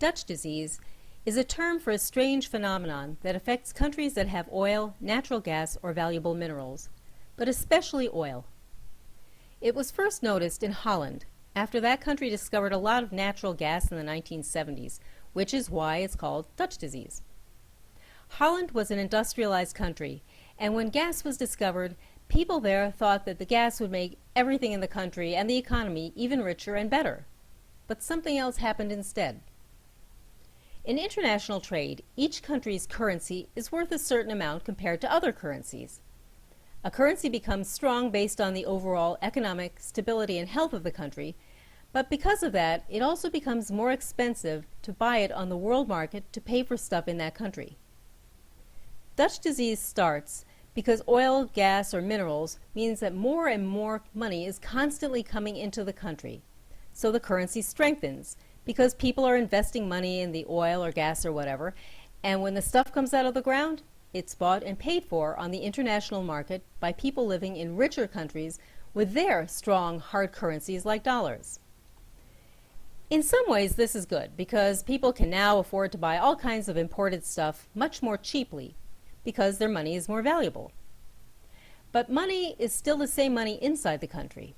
Dutch disease is a term for a strange phenomenon that affects countries that have oil, natural gas, or valuable minerals, but especially oil. It was first noticed in Holland after that country discovered a lot of natural gas in the 1970s, which is why it's called Dutch disease. Holland was an industrialized country, and when gas was discovered, people there thought that the gas would make everything in the country and the economy even richer and better. But something else happened instead. In international trade, each country's currency is worth a certain amount compared to other currencies. A currency becomes strong based on the overall economic stability and health of the country, but because of that, it also becomes more expensive to buy it on the world market to pay for stuff in that country. Dutch disease starts because oil, gas, or minerals means that more and more money is constantly coming into the country. So the currency strengthens because people are investing money in the oil or gas or whatever, and when the stuff comes out of the ground, it's bought and paid for on the international market by people living in richer countries with their strong hard currencies like dollars. In some ways this is good because people can now afford to buy all kinds of imported stuff much more cheaply because their money is more valuable. But money is still the same money inside the country.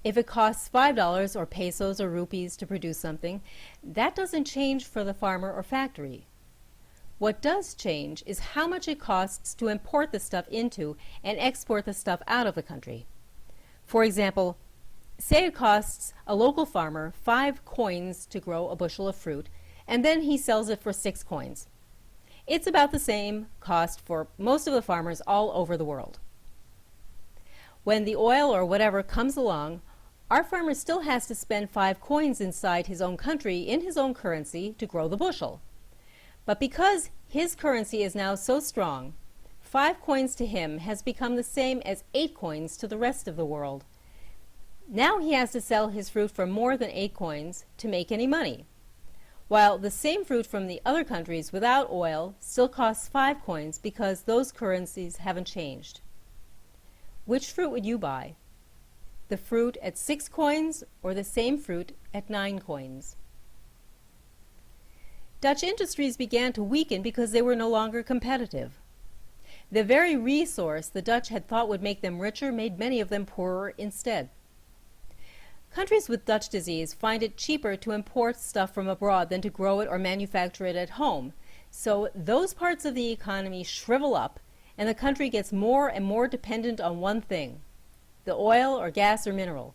If it costs $5 or pesos or rupees to produce something, that doesn't change for the farmer or factory. What does change is how much it costs to import the stuff into and export the stuff out of the country. For example, say it costs a local farmer 5 coins to grow a bushel of fruit, and then he sells it for 6 coins. It's about the same cost for most of the farmers all over the world. When the oil or whatever comes along, our farmer still has to spend 5 coins inside his own country in his own currency to grow the bushel. But because his currency is now so strong, 5 coins to him has become the same as 8 coins to the rest of the world. Now he has to sell his fruit for more than 8 coins to make any money, while the same fruit from the other countries without oil still costs 5 coins because those currencies haven't changed. Which fruit would you buy? The fruit at 6 coins or the same fruit at 9 coins? Dutch industries began to weaken because they were no longer competitive. The very resource the Dutch had thought would make them richer made many of them poorer instead. Countries with Dutch disease find it cheaper to import stuff from abroad than to grow it or manufacture it at home. So those parts of the economy shrivel up and the country gets more and more dependent on one thing, the oil or gas or mineral.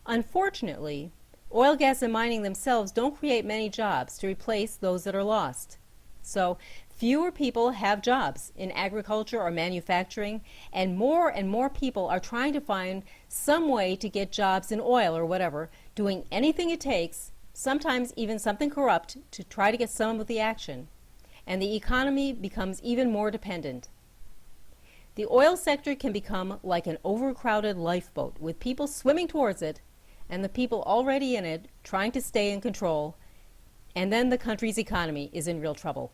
Unfortunately, oil, gas, and mining themselves don't create many jobs to replace those that are lost. So fewer people have jobs in agriculture or manufacturing, and more people are trying to find some way to get jobs in oil or whatever, doing anything it takes, sometimes even something corrupt, to try to get some of the action. And the economy becomes even more dependent. The oil sector can become like an overcrowded lifeboat with people swimming towards it, and the people already in it trying to stay in control, and then the country's economy is in real trouble.